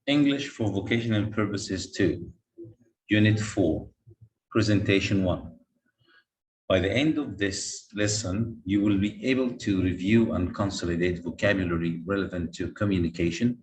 English for Vocational Purposes 2, Unit 4, Presentation 1. By the end of this lesson, you will be able to review and consolidate vocabulary relevant to communication,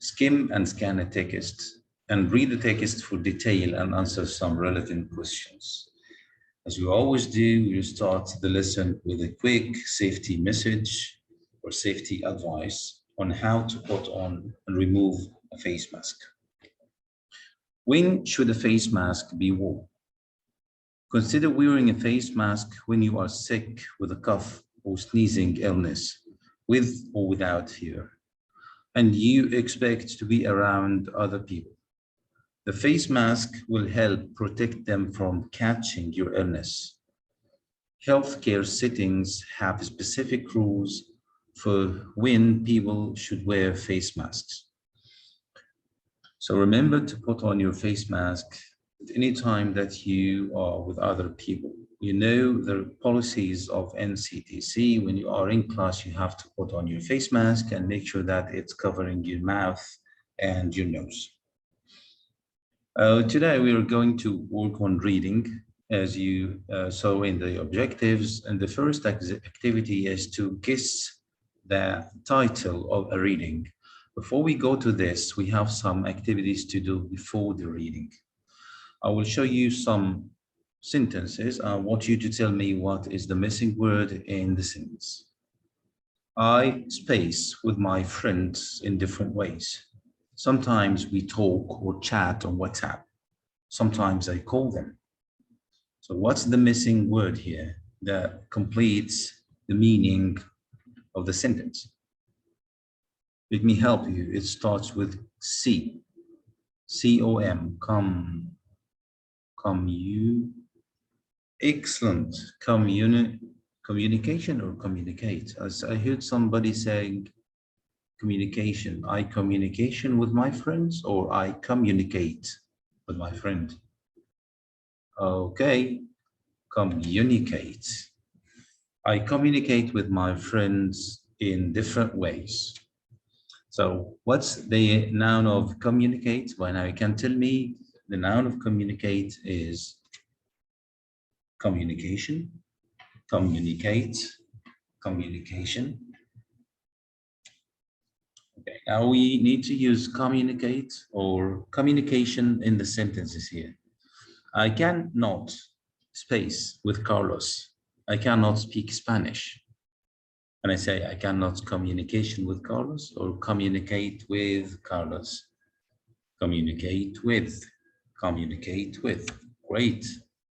skim and scan a text, and read the text for detail and answer some relevant questions. As we always do, we start the lesson with a quick safety message or safety advice on how to put on and remove a face mask. When should a face mask be worn? Consider wearing a face mask when you are sick with a cough or sneezing illness, with or without fever, and you expect to be around other people. The face mask will help protect them from catching your illness. Healthcare settings have specific rules for when people should wear face masks. So remember to put on your face mask at any time that you are with other people. You know the policies of NCTC. When you are in class, you have to put on your face mask and make sure that it's covering your mouth and your nose. Today we are going to work on reading, as you saw in the objectives. And the first activity is to guess the title of a reading. Before we go to this, we have some activities to do before the reading. I will show you some sentences. I want you to tell me what is the missing word in the sentence. I space with my friends in different ways. Sometimes we talk or chat on WhatsApp. Sometimes I call them. So what's the missing word here that completes the meaning of the sentence? Let me help you. It starts with C. C-O-M. Come you. Excellent. Communication or communicate. As I heard somebody saying communication. I communication with my friends, or I communicate with my friend. Okay. Communicate. I communicate with my friends in different ways. So what's the noun of communicate? Well, now you can tell me the noun of communicate is communication, communicate, communication. Okay, now we need to use communicate or communication in the sentences here. I cannot space with Carlos. I cannot speak Spanish. And I say I cannot communication with Carlos or communicate with Carlos. Communicate with, communicate with. Great,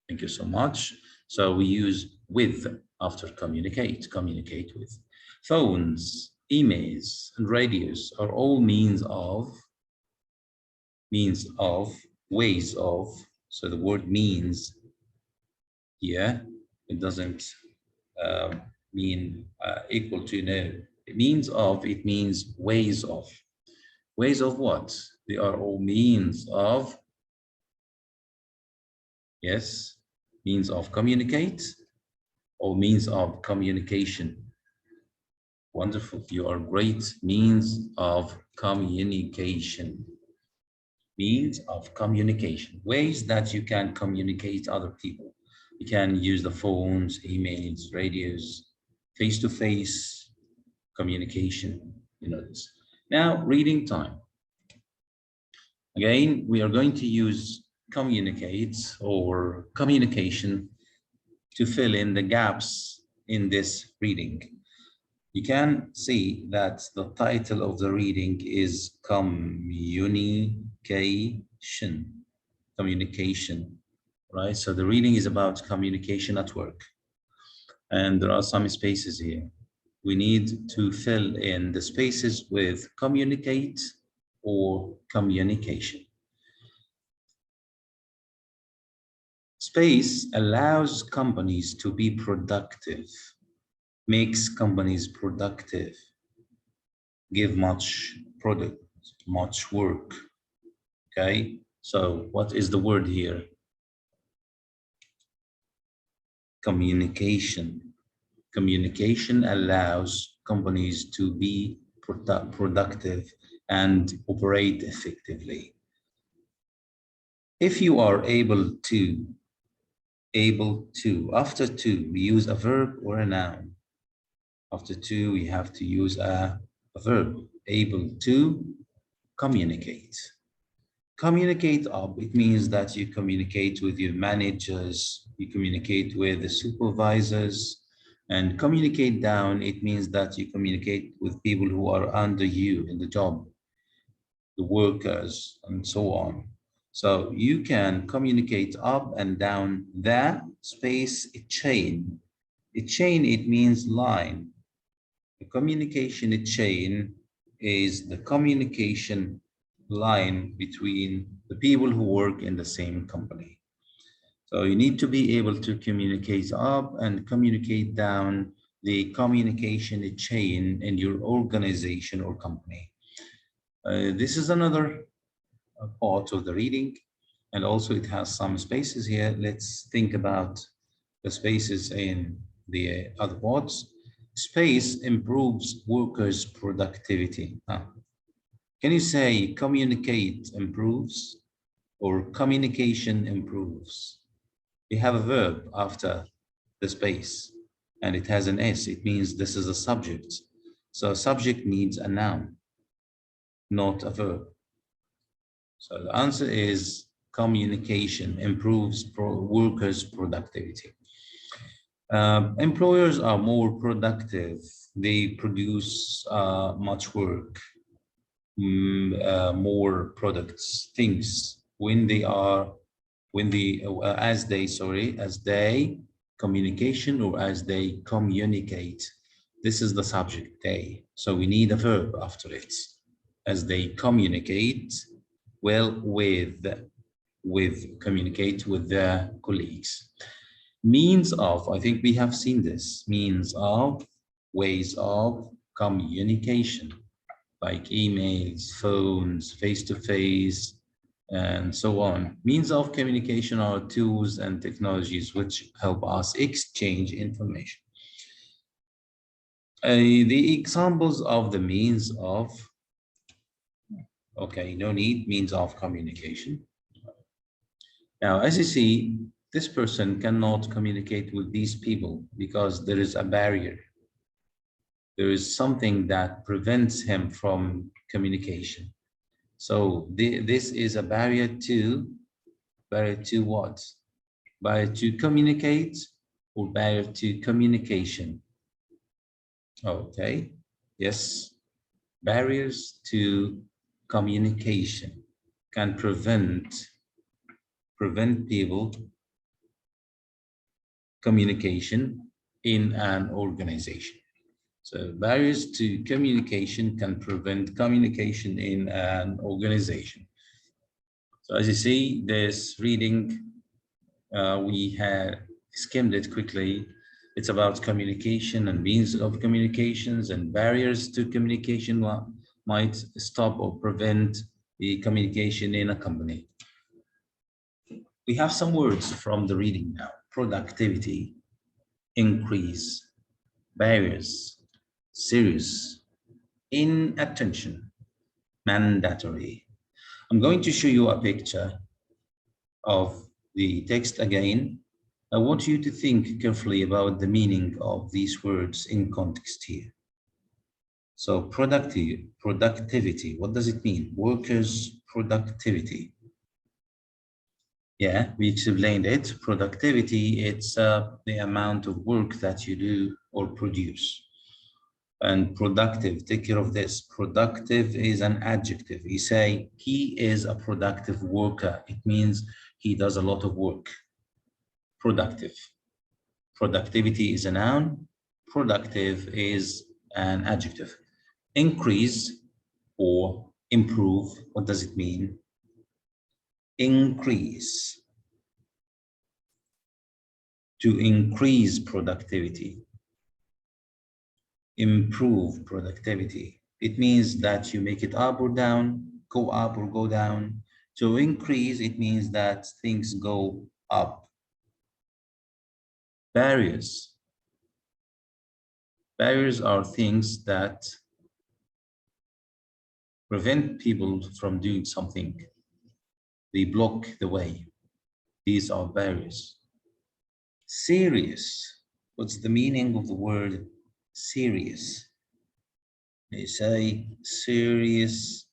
thank you so much. So we use with after communicate, communicate with. Phones, emails, and radios are all means of, ways of. So the word means here, it doesn't mean equal to no. It means of, it means ways of. Ways of what? They are all means of, yes, means of communicate or means of communication. Wonderful, you are great. Means of communication. Means of communication. Ways that you can communicate other people. You can use the phones, emails, radios, face-to-face communication, you know this. Now, reading time. Again, we are going to use communicate or communication to fill in the gaps in this reading. You can see that the title of the reading is communication, right? So the reading is about communication at work. And there are some spaces here. We need to fill in the spaces with communicate or communication. Space allows companies to be productive, makes companies productive, give much product, much work. Okay, so what is the word here? Communication. Communication allows companies to be productive and operate effectively. If you are able to, after to, we use a verb or a noun. After to, we have to use a verb, able to communicate. Communicate up, it means that you communicate with your managers, you communicate with the supervisors, and communicate down, it means that you communicate with people who are under you in the job, the workers, and so on. So you can communicate up and down the space chain. A chain, it means line. The communication chain is the communication line between the people who work in the same company. So you need to be able to communicate up and communicate down the communication chain in your organization or company. This is another part of the reading, and also it has some spaces here. Let's think about the spaces in the other parts. Space improves workers' productivity. Can you say communicate improves or communication improves? We have a verb after the space and it has an S. It means this is a subject. So a subject needs a noun, not a verb. So the answer is communication improves workers' productivity. Employers are more productive. They produce much work, more products, things when they as they communication or as they communicate. This is the subject, they. So we need a verb after it. As they communicate well with communicate with their colleagues. Means of, I think we have seen this, means of, ways of communication, like emails, phones, face-to-face, and so on. Means of communication are tools and technologies which help us exchange information. The examples of the means of, okay, no need, means of communication. Now, as you see, this person cannot communicate with these people because there is a barrier. There is something that prevents him from communication. So this is a barrier to what? Barrier to communicate or barrier to communication? Okay, yes. Barriers to communication can prevent people communication in an organization. So barriers to communication can prevent communication in an organization. So as you see, this reading, we had skimmed it quickly. It's about communication and means of communications and barriers to communication might stop or prevent the communication in a company. We have some words from the reading now. Productivity, increase, barriers, serious, inattention, mandatory. I'm going to show you a picture of the text again. I want you to think carefully about the meaning of these words in context here. So productivity, what does it mean? Workers' productivity. Yeah, we explained it. Productivity, it's the amount of work that you do or produce. And productive, take care of this. Productive is an adjective. You say he is a productive worker. It means he does a lot of work. Productive. Productivity is a noun. Productive is an adjective. Increase or improve, what does it mean? Increase. To increase productivity. Improve productivity. It means that you make it up or down, go up or go down. To increase, it means that things go up. Barriers. Barriers are things that prevent people from doing something. They block the way. These are barriers. Serious. What's the meaning of the word serious? They say serious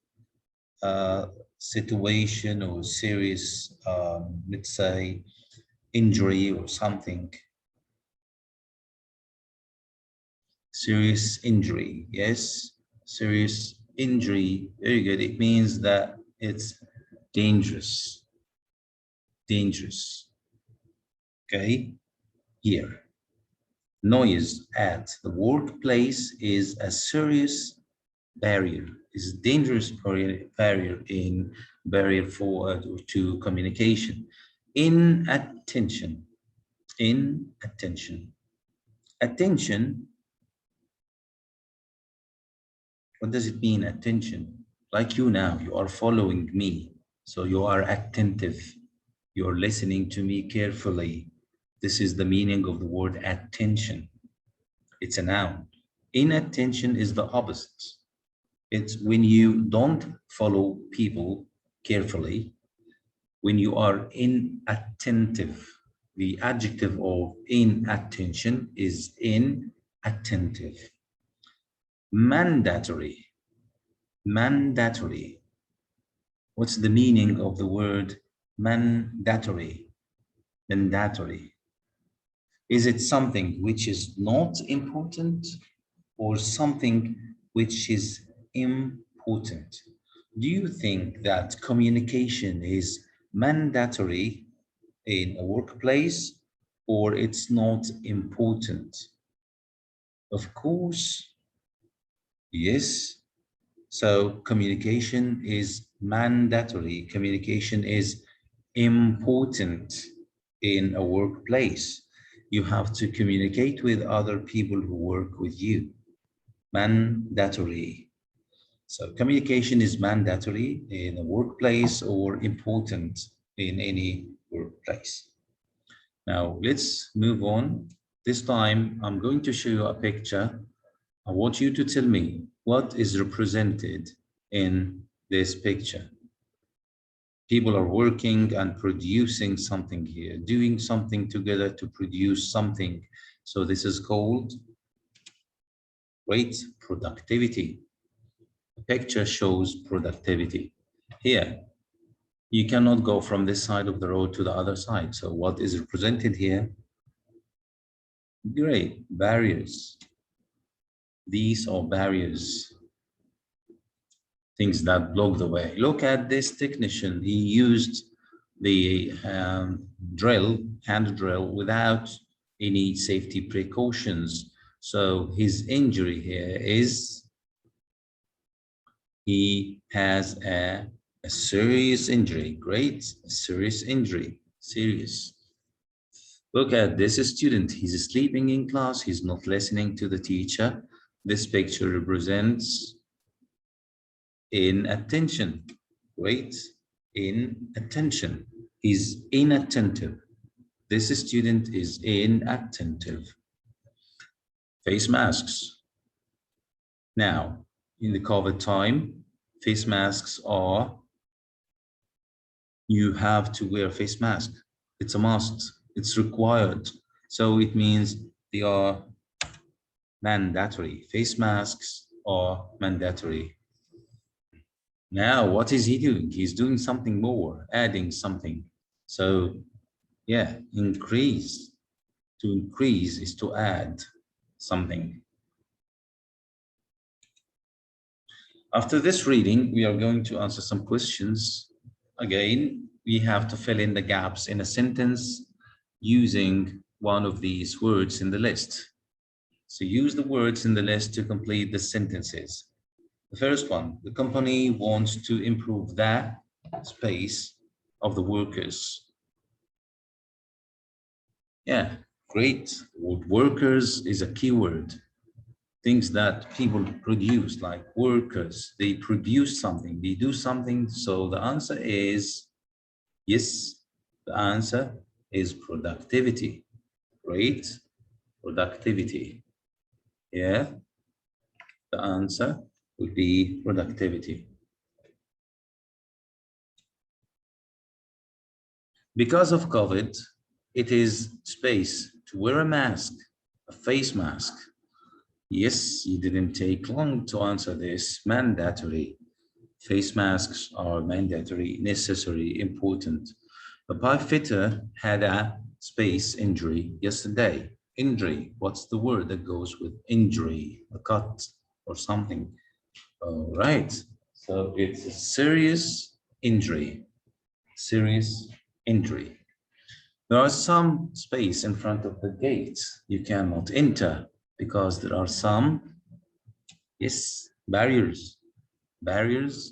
situation or serious, let's say, injury or something. Serious injury, yes, serious injury, very good. It means that it's dangerous, dangerous, okay? Here, noise at the workplace is a serious barrier, is dangerous barrier in barrier for to communication. Inattention, inattention. Attention, what does it mean, attention? Like you now, you are following me, so you are attentive. You're listening to me carefully. This is the meaning of the word attention. It's a noun. Inattention is the opposite. It's when you don't follow people carefully, when you are inattentive. The adjective of inattention is inattentive. Mandatory. Mandatory. What's the meaning of the word mandatory? Mandatory. Is it something which is not important or something which is important? Do you think that communication is mandatory in a workplace or it's not important? Of course, yes. So communication is mandatory. Communication is important in a workplace. You have to communicate with other people who work with you. Mandatory. So communication is mandatory in a workplace or important in any workplace. Now let's move on. This time I'm going to show you a picture. I want you to tell me what is represented in this picture. People are working and producing something here, doing something together to produce something. So this is called great productivity. The picture shows productivity. Here, you cannot go from this side of the road to the other side. So what is represented here? Great, barriers. These are barriers, things that block the way. Look at this technician. He used the hand drill without any safety precautions. So his injury here is he has a serious injury. Great, a serious injury, serious. Look at this student. He's sleeping in class. He's not listening to the teacher. This picture represents inattention. Great, inattention. He's inattentive. This student is inattentive. Face masks. Now, in the COVID time, face masks are, you have to wear a face mask. It's a must. It's required. So it means they are mandatory. Face masks are mandatory. Now, what is he doing? He's doing something more, adding something. So, yeah, increase. To increase is to add something. After this reading, we are going to answer some questions. Again, we have to fill in the gaps in a sentence using one of these words in the list. So use the words in the list to complete the sentences. The first one, the company wants to improve the space of the workers. Yeah, great. The word workers is a keyword. Things that people produce, like workers, they produce something, they do something. So the answer is yes, the answer is productivity. Great, productivity. Yeah, the answer would be productivity. Because of COVID, it is space to wear a mask, a face mask. Yes, you didn't take long to answer this. Mandatory. Face masks are mandatory, necessary, important. A pipefitter had a space injury yesterday. Injury, what's the word that goes with injury? A cut or something. All right. So it's a serious injury. Serious injury. There are some space in front of the gate. You cannot enter because there are some, yes, barriers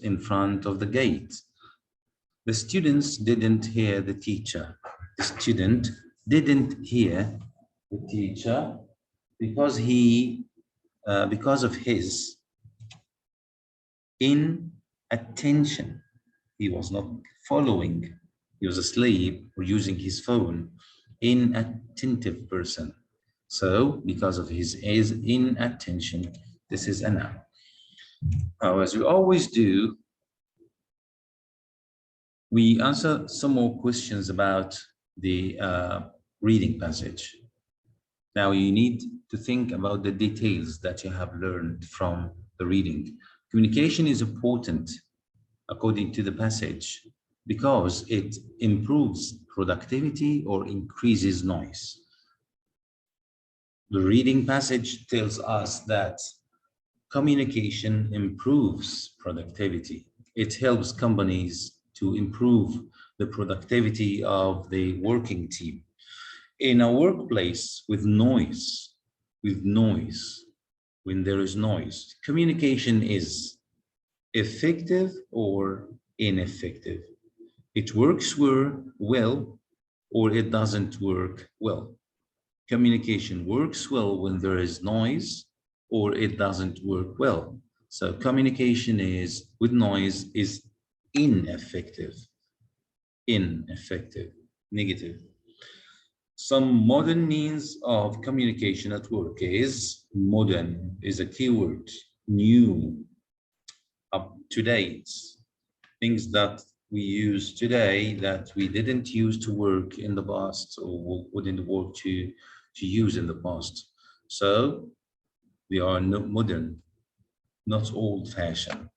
in front of the gate. The students didn't hear the teacher. The student didn't hear the teacher because because of his inattention. He was not following. He was asleep or using his phone. Inattentive person. So because of his inattention, this is a noun. Now, as we always do, we answer some more questions about the reading passage. Now you need to think about the details that you have learned from the reading. Communication is important according to the passage because it improves productivity or increases noise. The reading passage tells us that communication improves productivity. It helps companies to improve the productivity of the working team. In a workplace with noise, when there is noise, communication is effective or ineffective. It works well or it doesn't work well. Communication works well when there is noise or it doesn't work well. So communication is with noise is ineffective, negative. Some modern means of communication at work is modern is a keyword, new, up to date, things that we use today that we didn't use to work in the past or wouldn't work to use in the past. So they are modern, not old-fashioned.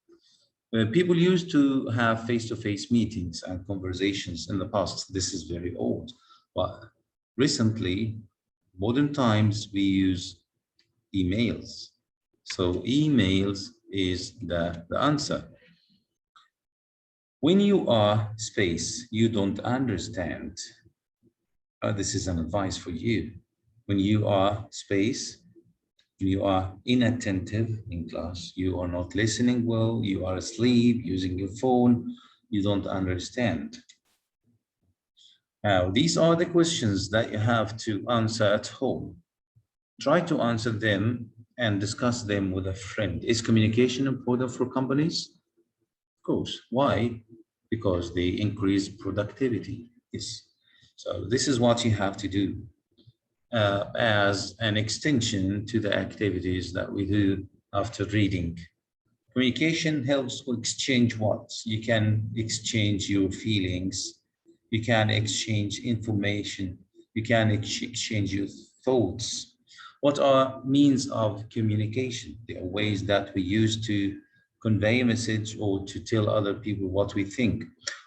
People used to have face-to-face meetings and conversations in the past. This is very old, but recently, modern times, we use emails. So emails is the answer. When you are space, you don't understand. This is an advice for you. When you are space, you are inattentive in class, you are not listening well, you are asleep, using your phone, you don't understand. Now, these are the questions that you have to answer at home. Try to answer them and discuss them with a friend. Is communication important for companies? Of course. Why? Because they increase productivity. Yes. So this is what you have to do as an extension to the activities that we do after reading. Communication helps to exchange what? You can exchange your feelings. You can exchange information. You can exchange your thoughts. What are means of communication? There are ways that we use to convey a message or to tell other people what we think.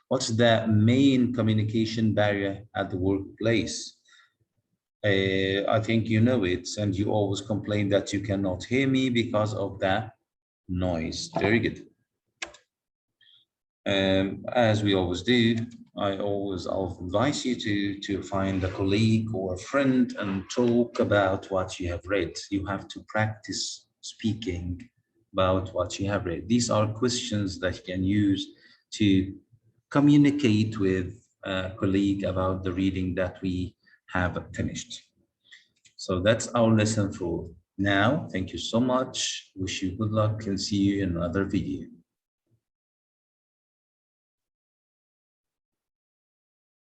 What's the main communication barrier at the workplace? I think you know it, and you always complain that you cannot hear me because of that noise. Very good. As we always do, I'll advise you to find a colleague or a friend and talk about what you have read. You have to practice speaking about what you have read. These are questions that you can use to communicate with a colleague about the reading that we have finished. So that's our lesson for now. Thank you so much. Wish you good luck and see you in another video.